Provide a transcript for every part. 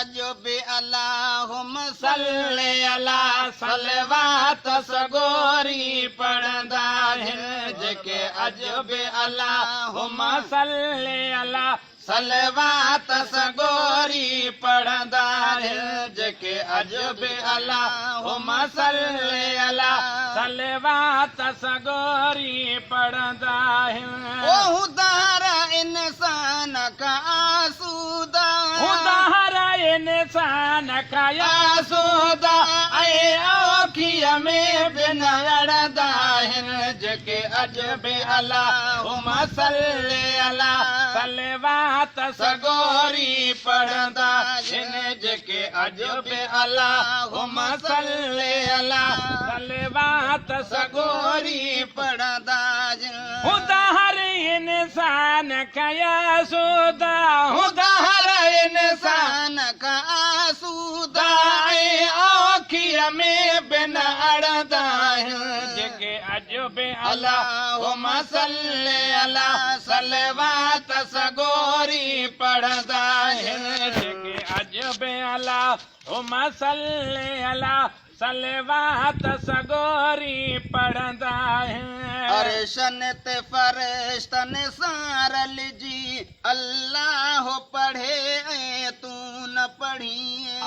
अजब अल्लाहुम्मा सल्ले अला सलवात सगोरी पढ़ंदा आहिनि जेके अजब अल्लाहुम्मा सल्ले अला सलवात सगोरी पढ़ंदा आहिनि जेके अजब अल्लाहुम्मा सल्ले अला सलवात सगोरी पढ़ंदा आहिनि ओ दारा इंसान का आसूदा उदाहरा इंसान का आसूदा ऐं औखीअ में बि न अड़ंदा आहिनि जेके अजब अल्लाहुम्मा सल्ले अला सलवात सगोरी पढ़ंदा आहिनि जेके अजब अल्लाहुम्मा सल्ले अला सलवात सगोरी पढ़ंदा आहिनि उदाहर इंसान का आसूदा उदाहर इंसान का आसूदा ऐं औखीअ में बि न अड़ंदा आहिनि जेके अजब अल्लाहुम्मा सल्ले अला सलवात सगोरी पढ़ंदा आहिनि जेके अजब अल्लाहुम्मा सल्ले अला सलवात सगोरी पढ़ंदा आहिनि अर्शन ते फरिश्तन सां रलिजी अल्लाह पढ़े ऐं तूं न पढ़ी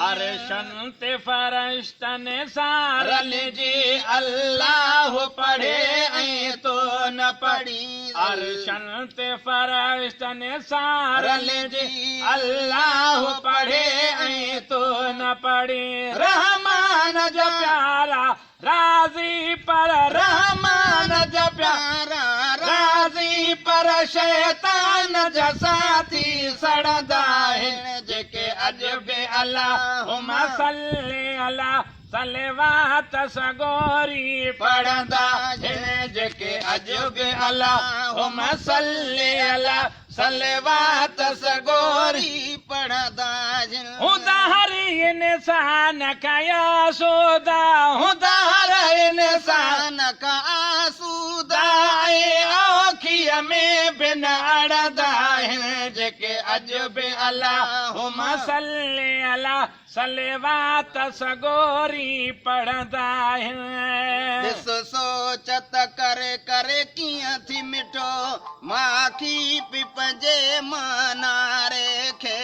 अर्शन ते फरिश्तन सां रलिजी अल्लाह पढ़े ऐं तूं न पढ़ी अर्शन ते फरिश्तन सां रलिजी अल्लाह पढ़े ऐं तूं न पढ़ी रहमान जा प्यारा राज़ी पर रहमान जा प्यारा राज़ी पर शैतान जा साथी सड़ंदा आहिनि जेके अजब अल्लाहुम्मा सल्ले अला सलवात सगोरी पढ़ंदा आहिनि जेके अजब अल्लाहुम्मा सल्ले अला सलवात सगोरी पढ़ंदा आहिनि उदाहर इंसान का आसूदा उदाहर इंसान का आसूदा ऐं औखीअ में बि न अड़ंदा आहिनि जेके अजब अल्लाहुम्मा सल्ले अला सलवात सगोरी पढ़ंदा आहिनि ॾिस सोचत करे करे कीअं थी मिठो माखी पिपजे मनारे खे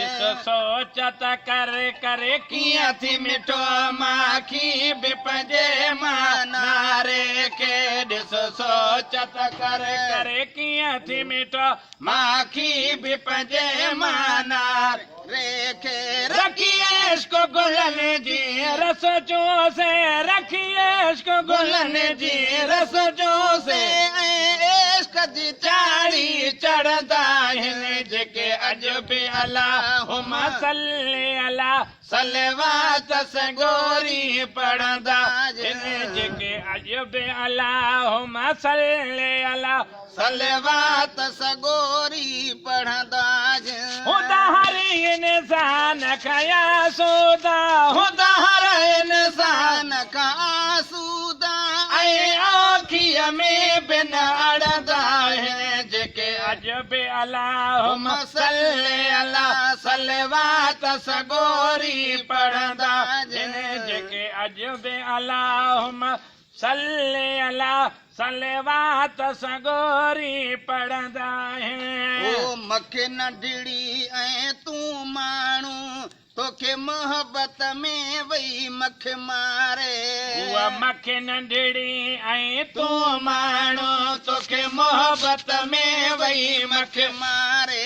ॾिस सोचत करे करे कीअं थी मिठो माखी पिपजे मनारे खे ॾिस सोचत करे करे कीअं थी मिठो माखी पिपजे मनारे खे रखिए इश्क गुलन जी रस जो से रखिए इश्क गुलन जी रस जो से इश्क जी चाड़ी चढ़ंदा आहिनि जेके अजब अल्लाहुम्मा सल्ले अला सलवात सगोरी पढ़ंदा आहिनि जेके अजब अल्लाहुम्मा सल्ले अला सलवात सगोरी पढ़ंदा आहिनि उदाहर इंसान का आसूदा उदाहर इंसान का आसूदा ऐं औखीअ में बि न अड़ंदा आहिनि जेके अजब अल्लाहुम्मा सल्ले अला सलवात सगोरी पढ़ंदा आहिनि जेके अजब अल्लाहुम्मा सल्ले अला सलवात सगोरी पढ़ंदा आहिनि ओ मूंखे नंढड़ी ऐं तूं माण्हू तोखे मोहबत में वही मख मारे उहा मूंखे नंढड़ी ऐं तूं माण्हू तोखे मोहबत में वही मख मारे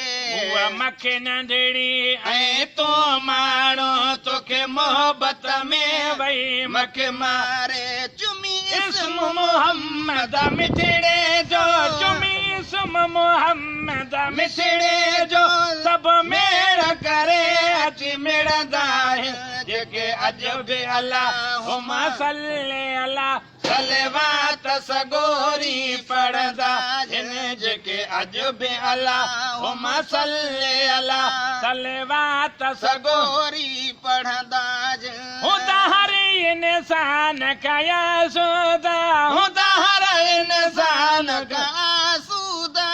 उहा मूंखे नंढड़ी ऐं तूं माण्हू तोखे मोहबत में वही मख मारे चुमी इस्म मोहम्मद मिठड़े जो चुमी इस्म मोहम्मद मिठड़े जो सब मेड़ करे अची मिड़ंदा आहिनि जेके अजब अल्लाहुम्मा सल्ले अला सलवात सगोरी पढ़ंदा आहिनि जेके अजब अल्लाहुम्मा सल्ले अला सलवात सगोरी पढ़ंदा आहिनि उदाहर इंसान का आसूदा उदाहर इंसान का आसूदा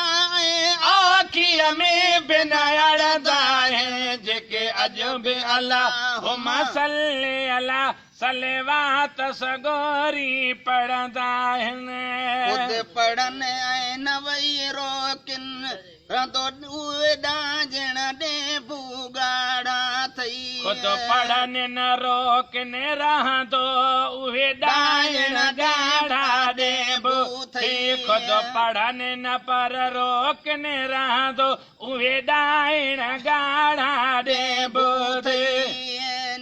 औखीअ में बि न अड़ंदा आहिनि जेके अजब अल्लाहुम्मा सल्ली अला सलवात सगोरी पढ़ंदा आहिनि ख़ुदि पढ़नि ऐं न वई रोकिन रंदो उहे ॾांजण ॾे भूगाड़ा थई ख़ुदि पढ़नि न रोकिन रहंदो उहे ॾांजण ॻाढ़ा ॾे भूथई ख़ुदि पढ़नि न पर रोकिन रहंदो उहे ॾांजण ॻाढ़ा ॾे भूथई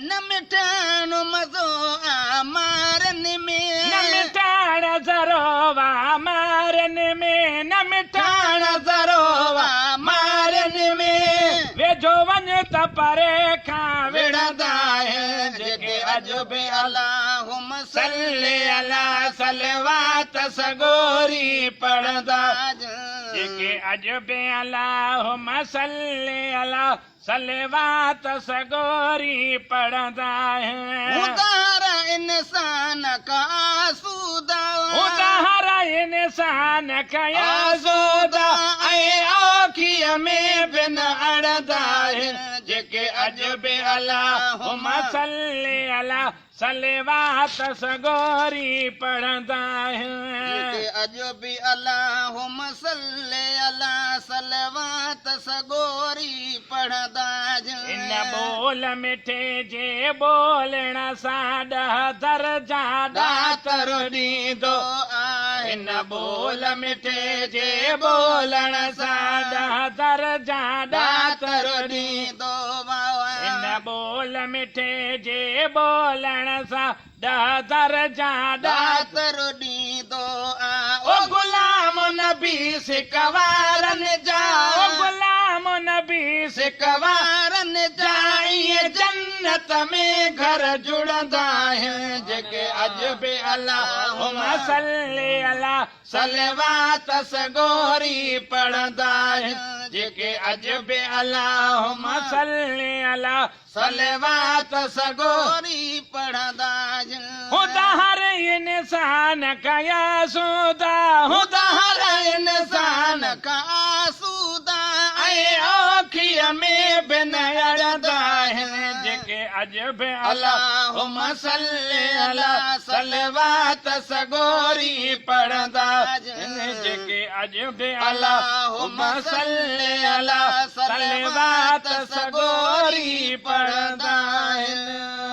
न मिठाण मज़ो आमारन में न मिठाण ज़रोवा मारन में न मिठाण ज़रोवा मारन में वेझो वञ त परे खां विढ़ंदा आहिनि जेके अजब अल्लाहुम्मा सल्ली अला सलवात सगोरी पढ़ंदा जेके अजब अल्लाहुम्मा सल्ली अला सलवात सगोरी पढ़ंदा आहिनि उदारा इंसान का आसूदा उदारा इंसान का आसूदा ऐं आखीअ में बि न अड़ंदा आहिनि जेके अजब अल्लाहुम्मा सल्ली अला सलवात सगोरी पढ़ंदा आहिनि जेके अजब अल्लाहुम्मा सल्ली अला सलवात सगोरी पढ़ंदा आहिनि इन बोल मिठे जे बोलण सां ॾह दर्जा ॾातर ॾींदो आहे इन बोल मिठे जे बोलण सां ॾह दर्जा ॾातर ॾींदो इन बोल मिठे जे बोलण सां ॾह दर्जा ॾातर ॾींदो ओ गुलाम नबी सिकवारनि जा ओ गुलाम नबी सिकवारनि जा इहे जन्नत में घर जुड़ंदा आहिनि जेके अजब अल्लाहुम्मा सल्ली अला सलवात सगोरी पढ़ंदा आहिनि जेके अजब अल्लाहुम्मा सल्ली अला सलवात सगोरी पढ़ंदा खुदा हर इंसान का आसूदा खुदा हर इंसान का आसूदा ऐं आखीअ में बि न अड़ंदा आहिनि जेके अजब अल्लाहुम्मा सल्ली अला सलवात सगोरी पढ़ंदा आहिनि जेके अजब अल्लाहुम्मा सल्ली अला सलवात सगोरी पढ़ंदा आहिनि